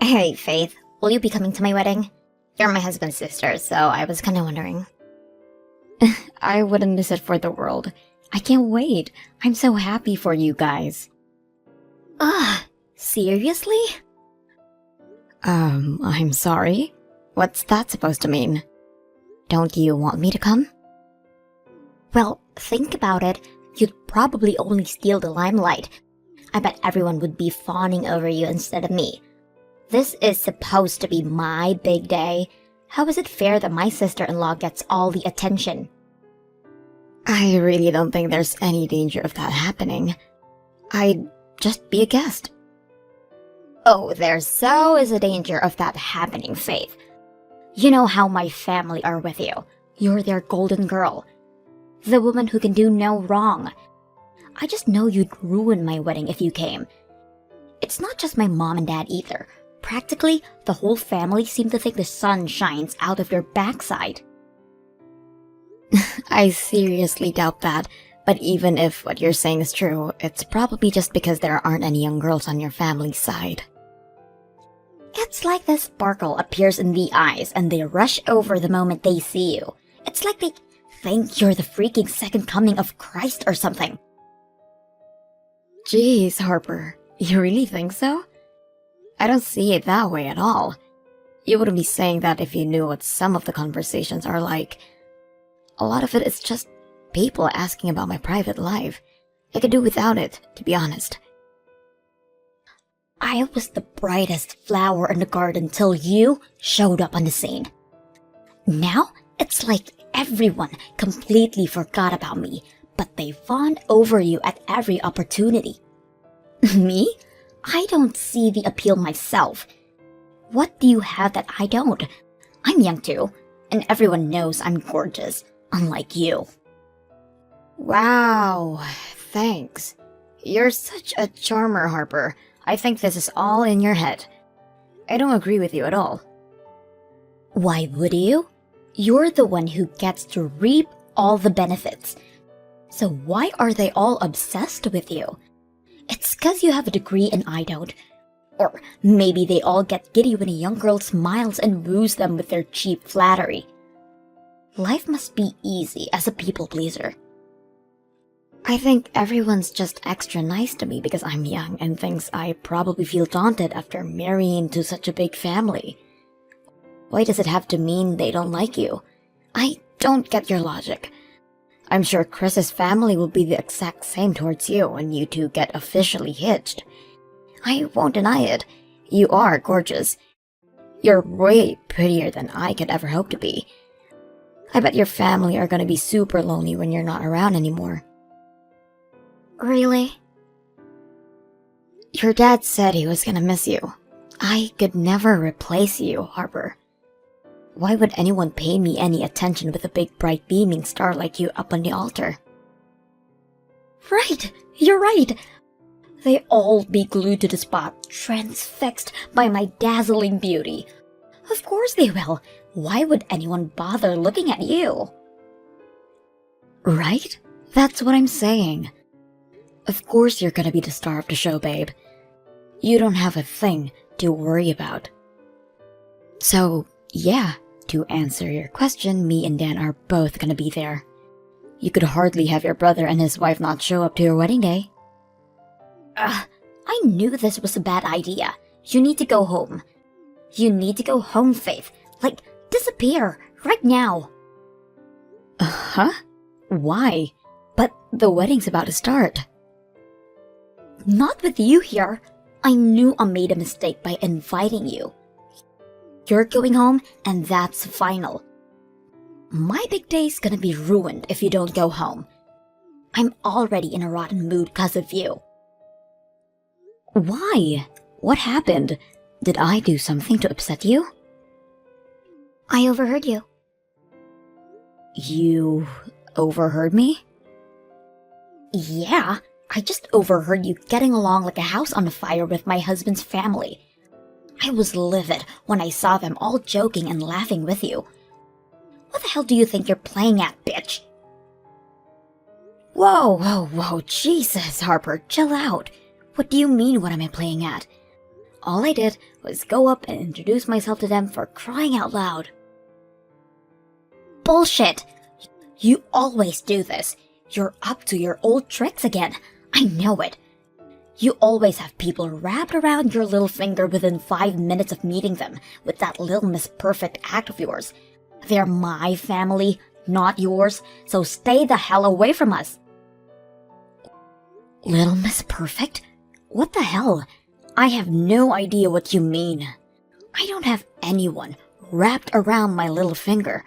Hey, Faith, will you be coming to my wedding? You're my husband's sister, so I was kinda wondering. I wouldn't miss it for the world. I can't wait. I'm so happy for you guys. Seriously? I'm sorry? What's that supposed to mean? Don't you want me to come? Well, think about it. You'd probably only steal the limelight. I bet everyone would be fawning over you instead of me. This is supposed to be my big day. How is it fair that my sister-in-law gets all the attention? I really don't think there's any danger of that happening. I'd just be a guest. Oh, there so is a danger of that happening, Faith. You know how my family are with you. You're their golden girl. The woman who can do no wrong. I just know you'd ruin my wedding if you came. It's not just my mom and dad either. Practically, the whole family seem to think the sun shines out of your backside. I seriously doubt that, but even if what you're saying is true, it's probably just because there aren't any young girls on your family's side. It's like the sparkle appears in the eyes and they rush over the moment they see you. It's like they think you're the freaking second coming of Christ or something. Jeez, Harper, you really think so? I don't see it that way at all. You wouldn't be saying that if you knew what some of the conversations are like. A lot of it is just people asking about my private life. I could do without it, to be honest. I was the brightest flower in the garden till you showed up on the scene. Now, it's like everyone completely forgot about me, but they fawn over you at every opportunity. Me? I don't see the appeal myself. What do you have that I don't? I'm young too, and everyone knows I'm gorgeous, unlike you. Wow, thanks. You're such a charmer, Harper. I think this is all in your head. I don't agree with you at all. Why would you? You're the one who gets to reap all the benefits. So why are they all obsessed with you? It's 'cause you have a degree and I don't. Or maybe they all get giddy when a young girl smiles and woos them with their cheap flattery. Life must be easy as a people pleaser. I think everyone's just extra nice to me because I'm young and thinks I probably feel daunted after marrying into such a big family. Why does it have to mean they don't like you? I don't get your logic. I'm sure Chris's family will be the exact same towards you when you two get officially hitched. I won't deny it. You are gorgeous. You're way prettier than I could ever hope to be. I bet your family are gonna be super lonely when you're not around anymore. Really? Your dad said he was gonna miss you. I could never replace you, Harper. Why would anyone pay me any attention with a big bright beaming star like you up on the altar? Right, you're right. They all be glued to the spot, transfixed by my dazzling beauty. Of course they will. Why would anyone bother looking at you? Right? That's what I'm saying. Of course you're gonna be the star of the show, babe. You don't have a thing to worry about. So, yeah, to answer your question, me and Dan are both gonna be there. You could hardly have your brother and his wife not show up to your wedding day. I knew this was a bad idea. You need to go home. You need to go home, Faith. Like, disappear, right now. Huh? Why? But the wedding's about to start. Not with you here. I knew I made a mistake by inviting you. You're going home, and that's final. My big day's gonna be ruined if you don't go home. I'm already in a rotten mood because of you. Why? What happened? Did I do something to upset you? I overheard you. You overheard me? Yeah, I just overheard you getting along like a house on fire with my husband's family. I was livid when I saw them all joking and laughing with you. What the hell do you think you're playing at, bitch? Whoa, Jesus, Harper, chill out. What do you mean, what am I playing at? all I did was go up and introduce myself to them for crying out loud. Bullshit! You always do this. You're up to your old tricks again. I know it. You always have people wrapped around your little finger within 5 minutes of meeting them with that Little Miss Perfect act of yours. They're my family, not yours, so stay the hell away from us. Little Miss Perfect? What the hell? I have no idea what you mean. I don't have anyone wrapped around my little finger.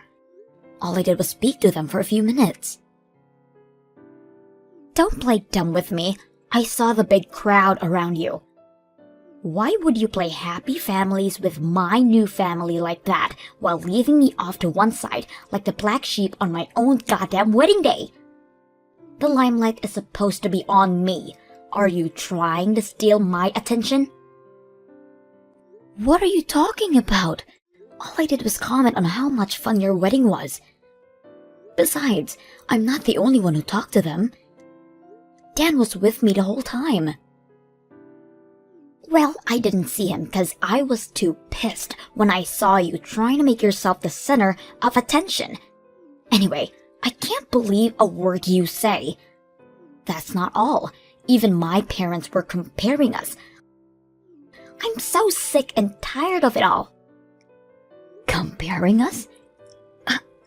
All I did was speak to them for a few minutes. Don't play dumb with me. I saw the big crowd around you. Why would you play happy families with my new family like that while leaving me off to one side like the black sheep on my own goddamn wedding day? The limelight is supposed to be on me. Are you trying to steal my attention? What are you talking about? All I did was comment on how much fun your wedding was. Besides, I'm not the only one who talked to them. Dan was with me the whole time. Well, I didn't see him because I was too pissed when I saw you trying to make yourself the center of attention. Anyway, I can't believe a word you say. That's not all. Even my parents were comparing us. I'm so sick and tired of it all. Comparing us?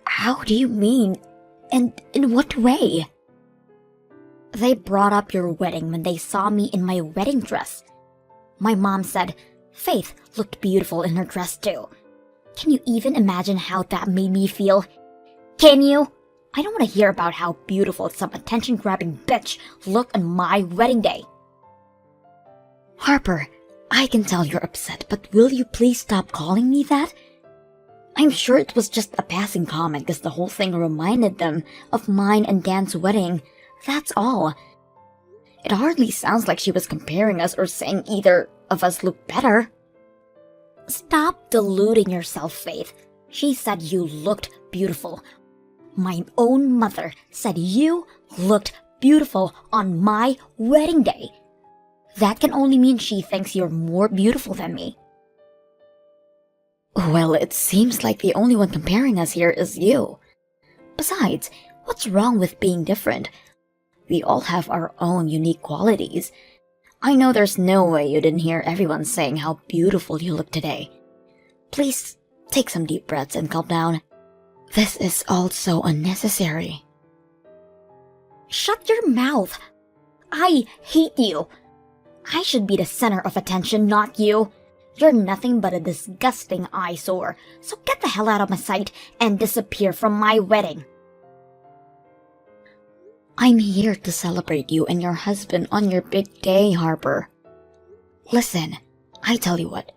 How do you mean? And in what way? They brought up your wedding when they saw me in my wedding dress. My mom said Faith looked beautiful in her dress too. Can you even imagine how that made me feel? Can you? I don't want to hear about how beautiful some attention-grabbing bitch looked on my wedding day. Harper, I can tell you're upset, but will you please stop calling me that? I'm sure it was just a passing comment because the whole thing reminded them of mine and Dan's wedding. That's all. It hardly sounds like she was comparing us or saying either of us look better. Stop deluding yourself, Faith. She said you looked beautiful. My own mother said you looked beautiful on my wedding day. That can only mean she thinks you're more beautiful than me. Well, it seems like the only one comparing us here is you. Besides, what's wrong with being different? We all have our own unique qualities. I know there's no way you didn't hear everyone saying how beautiful you look today. Please take some deep breaths and calm down. This is all so unnecessary. Shut your mouth. I hate you. I should be the center of attention, not you. You're nothing but a disgusting eyesore, so get the hell out of my sight and disappear from my wedding. I'm here to celebrate you and your husband on your big day, Harper. Listen, I tell you what,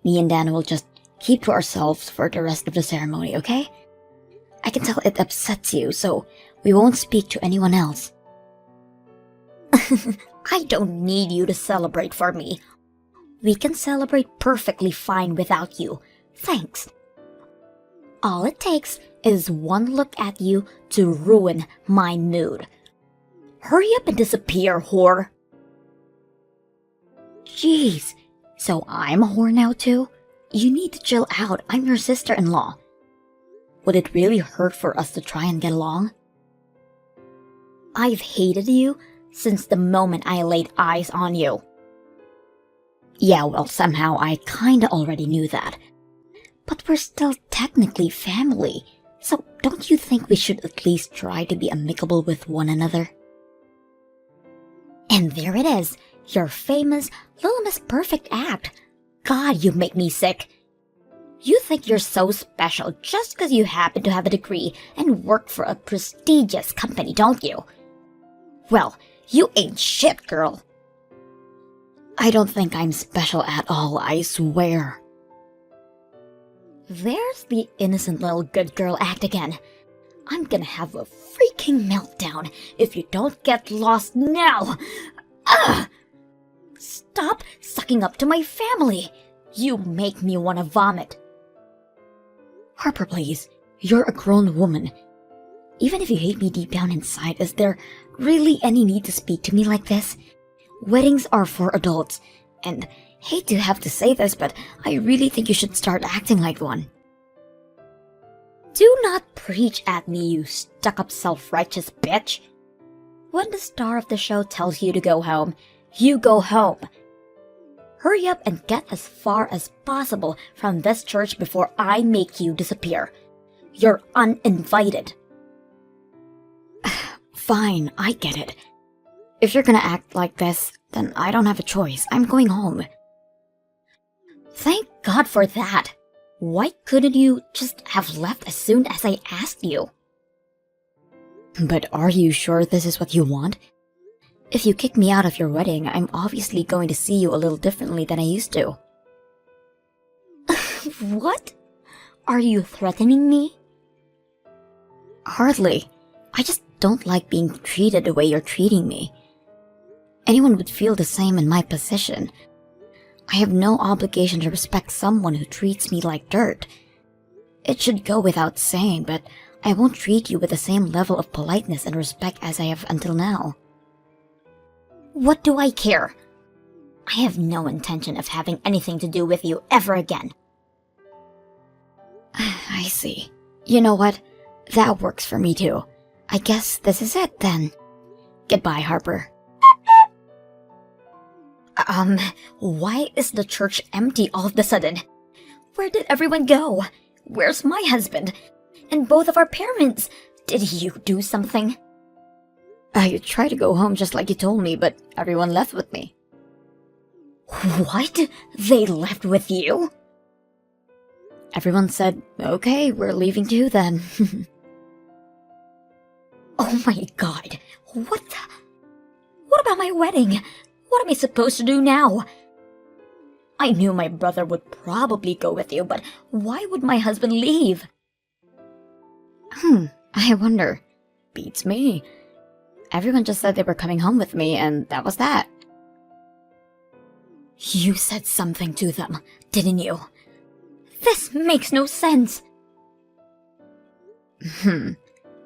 me and Dan will just keep to ourselves for the rest of the ceremony, okay? I can tell it upsets you, so we won't speak to anyone else. I don't need you to celebrate for me. We can celebrate perfectly fine without you. Thanks. All it takes is one look at you to ruin my mood. Hurry up and disappear, whore. Jeez, so I'm a whore now too? You need to chill out, I'm your sister-in-law. Would it really hurt for us to try and get along? I've hated you since the moment I laid eyes on you. Yeah, well, somehow I kinda already knew that. But we're still technically family, so don't you think we should at least try to be amicable with one another? And there it is, your famous Little Miss Perfect act. God, you make me sick. You think you're so special just because you happen to have a degree and work for a prestigious company, don't you? Well, you ain't shit, girl. I don't think I'm special at all, I swear. There's the innocent little good girl act again. I'm gonna have a freaking meltdown if you don't get lost now. Ugh! Stop sucking up to my family. You make me want to vomit. Harper, please. You're a grown woman. Even if you hate me deep down inside, is there really any need to speak to me like this? Weddings are for adults, and Hate to have to say this, but I really think you should start acting like one. Do not preach at me, you stuck-up self-righteous bitch. When the star of the show tells you to go home, you go home. Hurry up and get as far as possible from this church before I make you disappear. You're uninvited. Fine, I get it. If you're gonna act like this, then I don't have a choice. I'm going home. Thank God for that. Why couldn't you just have left as soon as I asked you? But are you sure this is what you want? If you kick me out of your wedding, I'm obviously going to see you a little differently than I used to. What? Are you threatening me? Hardly. I just don't like being treated the way you're treating me. Anyone would feel the same in my position. I have no obligation to respect someone who treats me like dirt. It should go without saying, but I won't treat you with the same level of politeness and respect as I have until now. What do I care? I have no intention of having anything to do with you ever again. I see. You know what? That works for me too. I guess this is it then. Goodbye, Harper. Why is the church empty all of a sudden? Where did everyone go? Where's my husband? And both of our parents? Did you do something? I tried to go home just like you told me, but everyone left with me. What? They left with you? Everyone said, okay, we're leaving too then. Oh my God. What about my wedding? What am I supposed to do now? I knew my brother would probably go with you, but why would my husband leave? I wonder. Beats me. Everyone just said they were coming home with me, and that was that. You said something to them, didn't you? This makes no sense.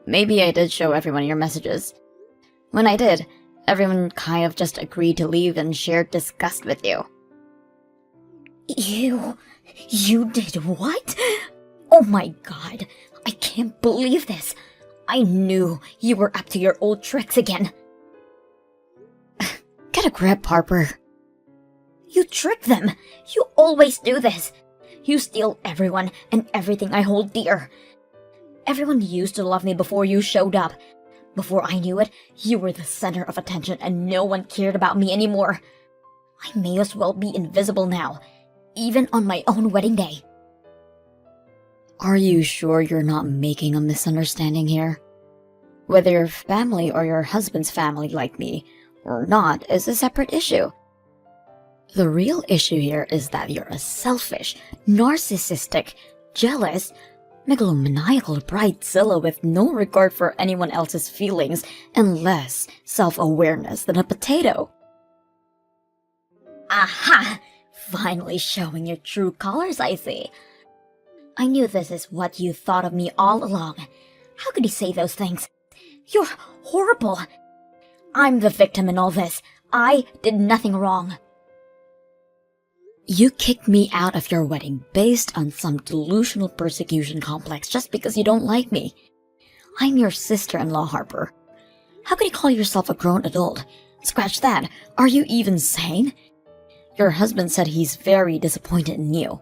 Maybe I did show everyone your messages. When I did, everyone kind of just agreed to leave and shared disgust with you. You did what? Oh my God, I can't believe this. I knew you were up to your old tricks again. Get a grip, Harper. You trick them. You always do this. You steal everyone and everything I hold dear. Everyone used to love me before you showed up. Before I knew it, you were the center of attention and no one cared about me anymore. I may as well be invisible now, even on my own wedding day. Are you sure you're not making a misunderstanding here? Whether your family or your husband's family like me or not is a separate issue. The real issue here is that you're a selfish, narcissistic, jealous, megalomaniacal bridezilla with no regard for anyone else's feelings and less self-awareness than a potato. Aha! Finally showing your true colors, I see. I knew this is what you thought of me all along. How could you say those things? You're horrible. I'm the victim in all this. I did nothing wrong. You kicked me out of your wedding based on some delusional persecution complex just because you don't like me. I'm your sister-in-law, Harper. How can you call yourself a grown adult? Scratch that. Are you even sane? Your husband said he's very disappointed in you.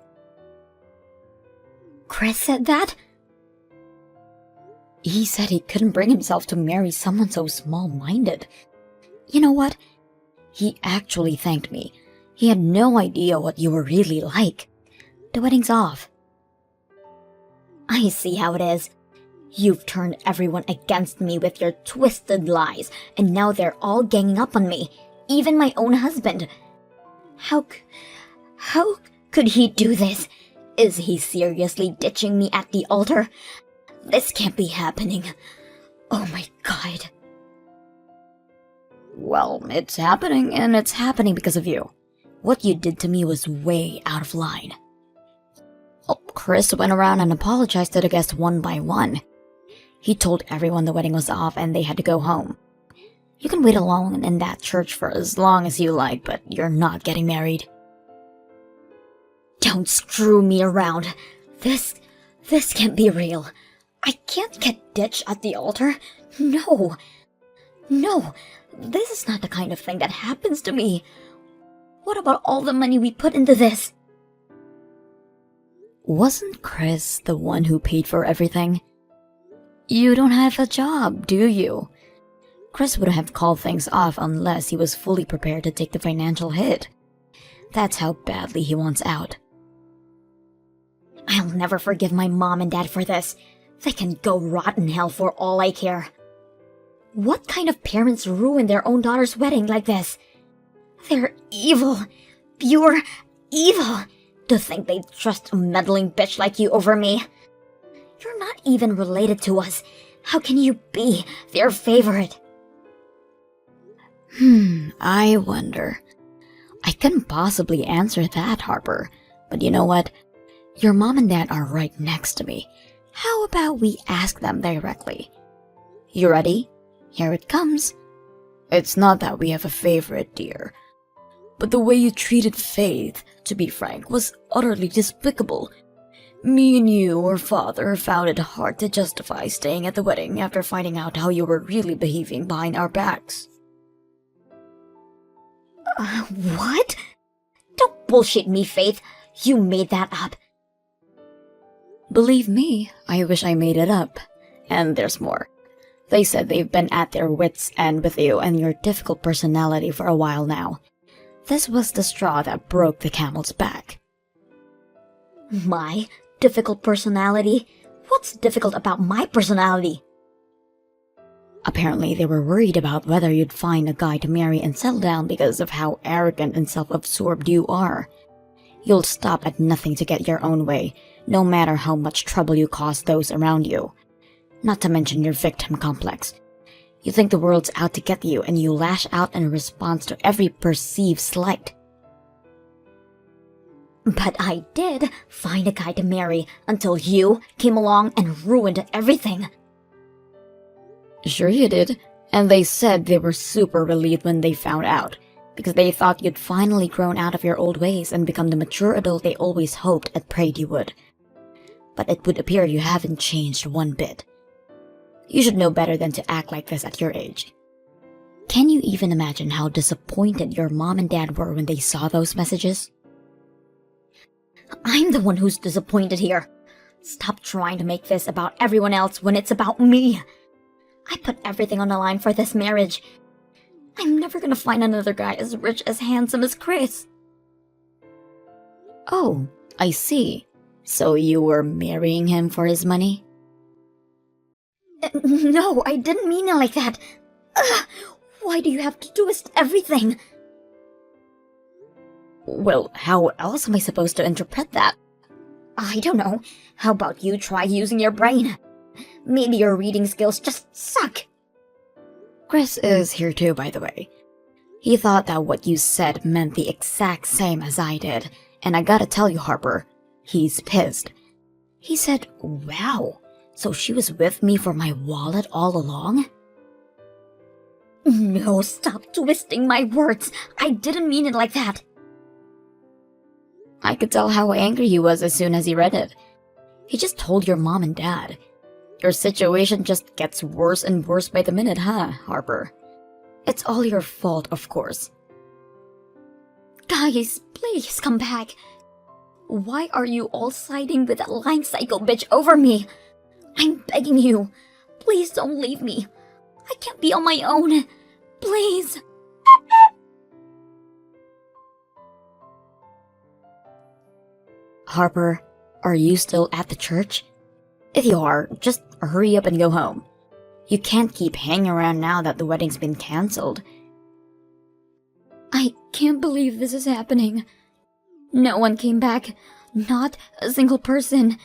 Chris said that? He said he couldn't bring himself to marry someone so small-minded. You know what? He actually thanked me. He had no idea what you were really like. The wedding's off. I see how it is. You've turned everyone against me with your twisted lies, and now they're all ganging up on me, even my own husband. How could he do this? Is he seriously ditching me at the altar? This can't be happening. Oh my God. Well, it's happening, and it's happening because of you. What you did to me was way out of line. Oh, Chris went around and apologized to the guests one by one. He told everyone the wedding was off and they had to go home. You can wait alone in that church for as long as you like, but you're not getting married. Don't screw me around. This can't be real. I can't get ditched at the altar. No. No, this is not the kind of thing that happens to me. What about all the money we put into this? Wasn't Chris the one who paid for everything? You don't have a job, do you? Chris would have called things off unless he was fully prepared to take the financial hit. That's how badly he wants out. I'll never forgive my mom and dad for this. They can go rot in hell for all I care. What kind of parents ruin their own daughter's wedding like this? They're evil. Pure evil. To think they'd trust a meddling bitch like you over me. You're not even related to us. How can you be their favorite? I wonder. I couldn't possibly answer that, Harper. But you know what? Your mom and dad are right next to me. How about we ask them directly? You ready? Here it comes. It's not that we have a favorite, dear. But the way you treated Faith, to be frank, was utterly despicable. Me and your father found it hard to justify staying at the wedding after finding out how you were really behaving behind our backs. What? Don't bullshit me, Faith. You made that up. Believe me, I wish I made it up. And there's more. They said they've been at their wits' end with you and your difficult personality for a while now. This was the straw that broke the camel's back. My difficult personality? What's difficult about my personality? Apparently, they were worried about whether you'd find a guy to marry and settle down because of how arrogant and self-absorbed you are. You'll stop at nothing to get your own way, no matter how much trouble you cause those around you. Not to mention your victim complex. You think the world's out to get you and you lash out in response to every perceived slight. But I did find a guy to marry until you came along and ruined everything. Sure you did, and they said they were super relieved when they found out, because they thought you'd finally grown out of your old ways and become the mature adult they always hoped and prayed you would. But it would appear you haven't changed one bit. You should know better than to act like this at your age. Can you even imagine how disappointed your mom and dad were when they saw those messages? I'm the one who's disappointed here. Stop trying to make this about everyone else when it's about me. I put everything on the line for this marriage. I'm never gonna find another guy as rich, as handsome as Chris. Oh, I see. So you were marrying him for his money? No, I didn't mean it like that. Why do you have to twist everything? Well, how else am I supposed to interpret that? I don't know. How about you try using your brain? Maybe your reading skills just suck. Chris is here too, by the way. He thought that what you said meant the exact same as I did, and I gotta tell you, Harper, he's pissed. He said, wow, so she was with me for my wallet all along? No, stop twisting my words. I didn't mean it like that. I could tell how angry he was as soon as he read it. He just told your mom and dad. Your situation just gets worse and worse by the minute, huh, Harper? It's all your fault, of course. Guys, please come back. Why are you all siding with that lying psycho bitch over me? I'm begging you. Please don't leave me. I can't be on my own. Please. Harper, are you still at the church? If you are, just hurry up and go home. You can't keep hanging around now that the wedding's been cancelled. I can't believe this is happening. No one came back. Not a single person.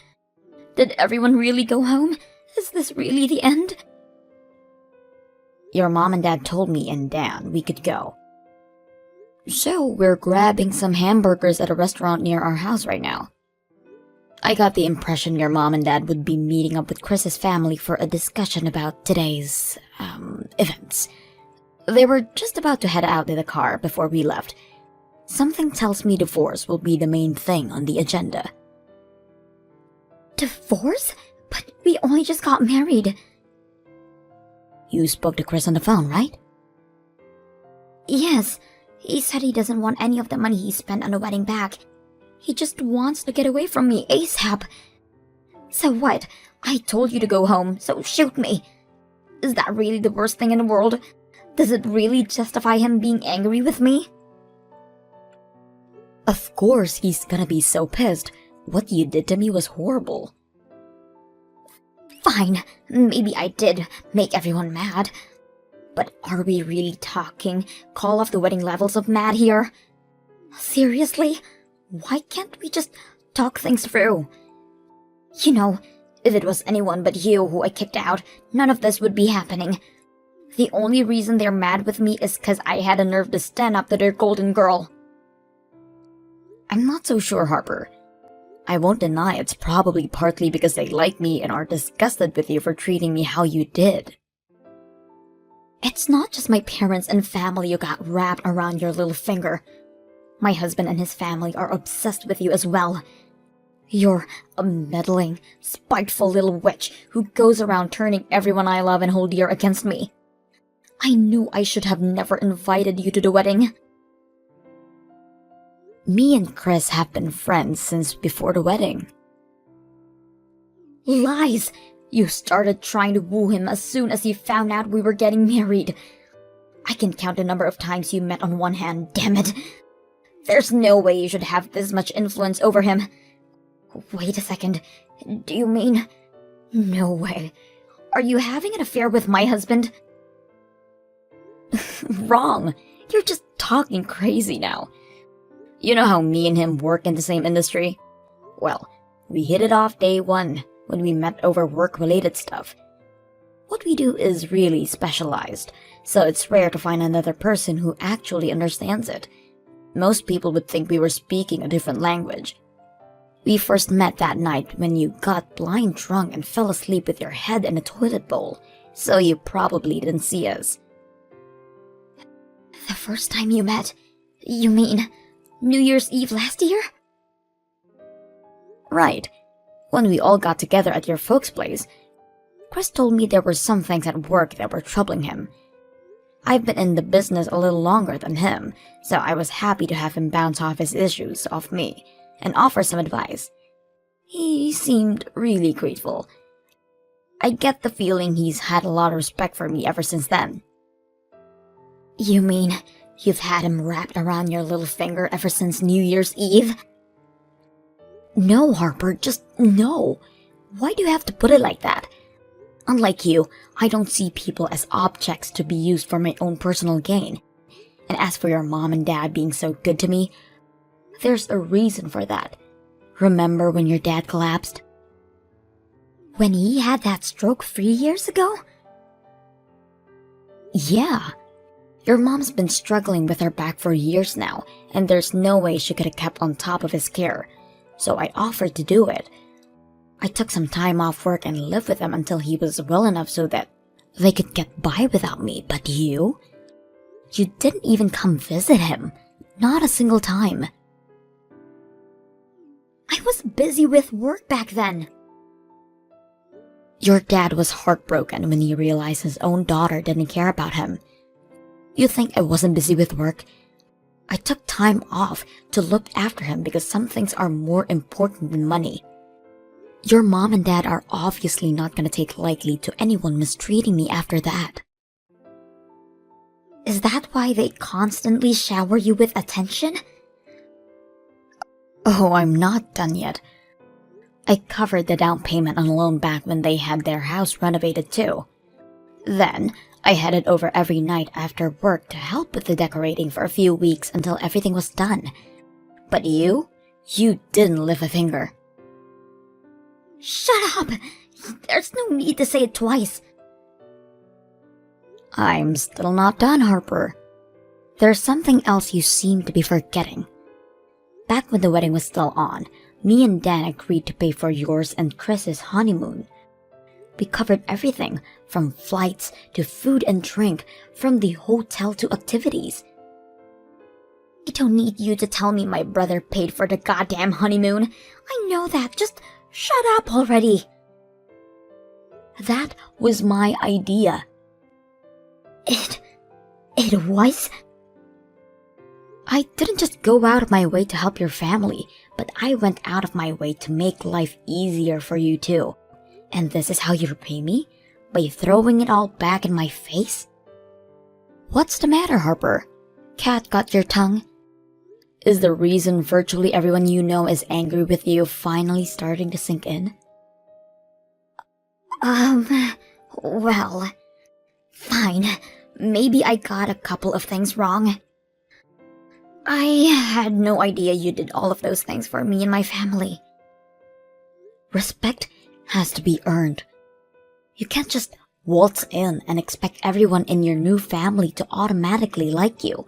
Did everyone really go home? Is this really the end? Your mom and dad told me and Dan we could go. So we're grabbing some hamburgers at a restaurant near our house right now. I got the impression your mom and dad would be meeting up with Chris's family for a discussion about today's, events. They were just about to head out in the car before we left. Something tells me divorce will be the main thing on the agenda. Divorce? But we only just got married. You spoke to Chris on the phone, right? Yes, he said he doesn't want any of the money he spent on the wedding back. He just wants to get away from me ASAP. So what? I told you to go home, so shoot me. Is that really the worst thing in the world? Does it really justify him being angry with me? Of course he's gonna be so pissed. What you did to me was horrible. Fine, maybe I did make everyone mad. But are we really talking call off the wedding levels of mad here? Seriously? Why can't we just talk things through? You know, if it was anyone but you who I kicked out, none of this would be happening. The only reason they're mad with me is because I had the nerve to stand up to their golden girl. I'm not so sure, Harper. I won't deny it's probably partly because they like me and are disgusted with you for treating me how you did. It's not just my parents and family you got wrapped around your little finger. My husband and his family are obsessed with you as well. You're a meddling, spiteful little witch who goes around turning everyone I love and hold dear against me. I knew I should have never invited you to the wedding. Me and Chris have been friends since before the wedding. Lies! You started trying to woo him as soon as you found out we were getting married. I can count the number of times you met on one hand, damn it. There's no way you should have this much influence over him. Wait a second. Do you mean... No way. Are you having an affair with my husband? Wrong. You're just talking crazy now. You know how me and him work in the same industry? Well, we hit it off day one when we met over work-related stuff. What we do is really specialized, so it's rare to find another person who actually understands it. Most people would think we were speaking a different language. We first met that night when you got blind drunk and fell asleep with your head in a toilet bowl, so you probably didn't see us. The first time you met? You mean New Year's Eve last year? Right. When we all got together at your folks' place, Chris told me there were some things at work that were troubling him. I've been in the business a little longer than him, so I was happy to have him bounce off his issues off me and offer some advice. He seemed really grateful. I get the feeling he's had a lot of respect for me ever since then. You mean you've had him wrapped around your little finger ever since New Year's Eve? No, Harper, just no. Why do you have to put it like that? Unlike you, I don't see people as objects to be used for my own personal gain. And as for your mom and dad being so good to me, there's a reason for that. Remember when your dad collapsed? When he had that stroke 3 years ago? Yeah. Your mom's been struggling with her back for years now, and there's no way she could have kept on top of his care. So I offered to do it. I took some time off work and lived with him until he was well enough so that they could get by without me. But you didn't even come visit him. Not a single time. I was busy with work back then. Your dad was heartbroken when he realized his own daughter didn't care about him. You think I wasn't busy with work? I took time off to look after him because some things are more important than money. Your mom and dad are obviously not going to take lightly to anyone mistreating me after that. Is that why they constantly shower you with attention? Oh, I'm not done yet. I covered the down payment on a loan back when they had their house renovated too. Then, I headed over every night after work to help with the decorating for a few weeks until everything was done. But you didn't lift a finger. Shut up! There's no need to say it twice. I'm still not done, Harper. There's something else you seem to be forgetting. Back when the wedding was still on, me and Dan agreed to pay for yours and Chris's honeymoon. We covered everything, from flights to food and drink, from the hotel to activities. I don't need you to tell me my brother paid for the goddamn honeymoon. I know that. Just shut up already. That was my idea. It was? I didn't just go out of my way to help your family, but I went out of my way to make life easier for you too. And this is how you repay me? By throwing it all back in my face? What's the matter, Harper? Cat got your tongue? Is the reason virtually everyone you know is angry with you finally starting to sink in? Well, fine. Maybe I got a couple of things wrong. I had no idea you did all of those things for me and my family. Respect has to be earned. You can't just waltz in and expect everyone in your new family to automatically like you.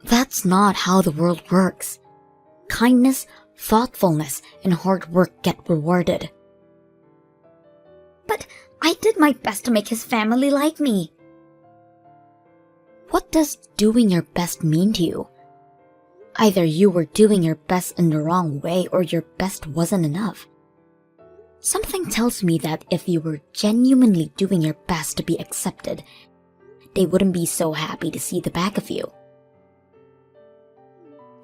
That's not how the world works. Kindness, thoughtfulness, and hard work get rewarded. But I did my best to make his family like me. What does doing your best mean to you? Either you were doing your best in the wrong way or your best wasn't enough. Something tells me that if you were genuinely doing your best to be accepted, they wouldn't be so happy to see the back of you.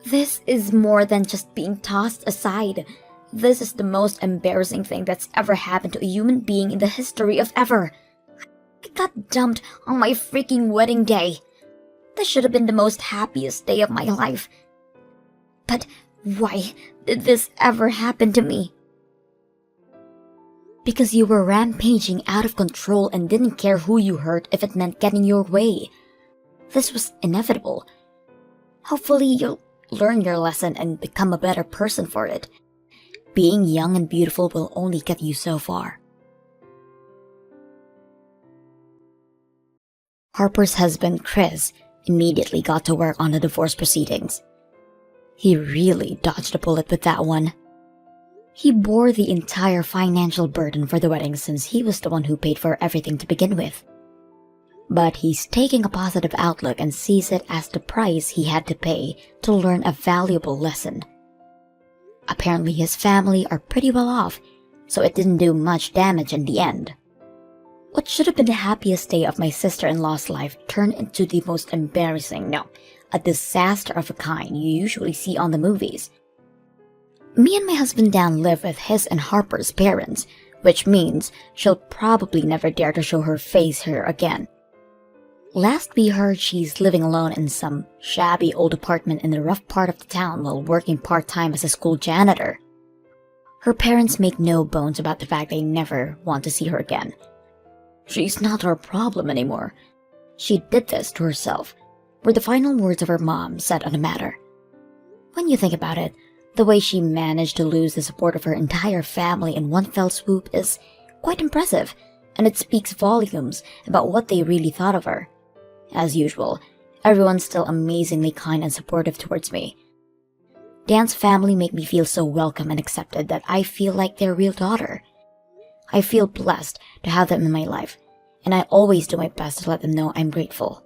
This is more than just being tossed aside. This is the most embarrassing thing that's ever happened to a human being in the history of ever. I got dumped on my freaking wedding day. This should have been the most happiest day of my life. But why did this ever happen to me? Because you were rampaging out of control and didn't care who you hurt if it meant getting your way. This was inevitable. Hopefully you'll learn your lesson and become a better person for it. Being young and beautiful will only get you so far. Harper's husband, Chris, immediately got to work on the divorce proceedings. He really dodged a bullet with that one. He bore the entire financial burden for the wedding since he was the one who paid for everything to begin with. But he's taking a positive outlook and sees it as the price he had to pay to learn a valuable lesson. Apparently his family are pretty well off, so it didn't do much damage in the end. What should have been the happiest day of my sister-in-law's life turned into the most embarrassing, no, a disaster of a kind you usually see on the movies. Me and my husband Dan live with his and Harper's parents, which means she'll probably never dare to show her face here again. Last we heard, she's living alone in some shabby old apartment in the rough part of the town while working part-time as a school janitor. Her parents make no bones about the fact they never want to see her again. She's not our problem anymore. She did this to herself, were the final words of her mom said on the matter. When you think about it, the way she managed to lose the support of her entire family in one fell swoop is quite impressive, and it speaks volumes about what they really thought of her. As usual, everyone's still amazingly kind and supportive towards me. Dan's family make me feel so welcome and accepted that I feel like their real daughter. I feel blessed to have them in my life, and I always do my best to let them know I'm grateful.